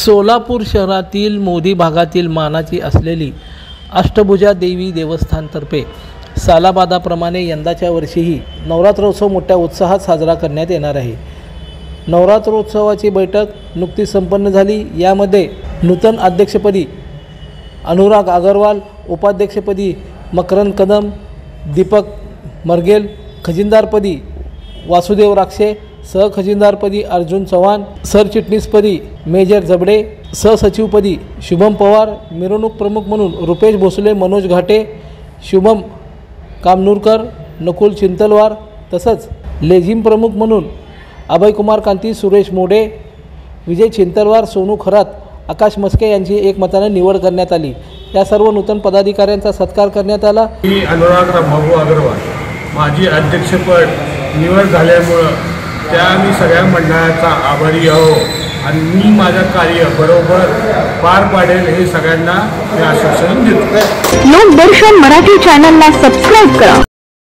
सोलापूर शहरातील मोदी भागातील मानाची असलेली अष्टभुजा देवी देवस्थानतर्फे सालाबादाप्रमाणे यंदाच्या वर्षीही नवरात्रोत्सव मोठ्या उत्साहात साजरा करण्यात येणार आहे। नवरात्रोत्सवाची बैठक नुकतीच संपन्न झाली। यामध्ये नूतन अध्यक्षपदी अनुराग अग्रवाल, उपाध्यक्षपदी मकरंद कदम, दीपक मरगेल, खजिनदारपदी वासुदेव राक्षे, सहखजिनदारपदी अर्जुन चव्हाण, सरचिटणीसपदी मेजर जबडे, सहसचिवपदी शुभम पवार, मिरवणूक प्रमुख म्हणून रुपेश भोसले, मनोज घाटे, शुभम कामनूरकर, नकुल चिंतलवार तसंच लेझिम प्रमुख म्हणून अभयकुमार कांती, सुरेश मोडे, विजय चिंतलवार, सोनू खरात, आकाश मस्के यांची एकमताने निवड करण्यात आली। या सर्व नूतन पदाधिकाऱ्यांचा सत्कार करण्यात आला। अनुराग बाबू अग्रवाल माझी अध्यक्षपद निवड झाल्यामुळे त्या मी सगळ्या मंडळाचा आभारी आहो आणि मी माझं कार्य बरोबर पार पाडेल हे सगळ्यांना मी आश्वासन देतो। लोकदर्शन मराठी चॅनलला सबस्क्राइब करा।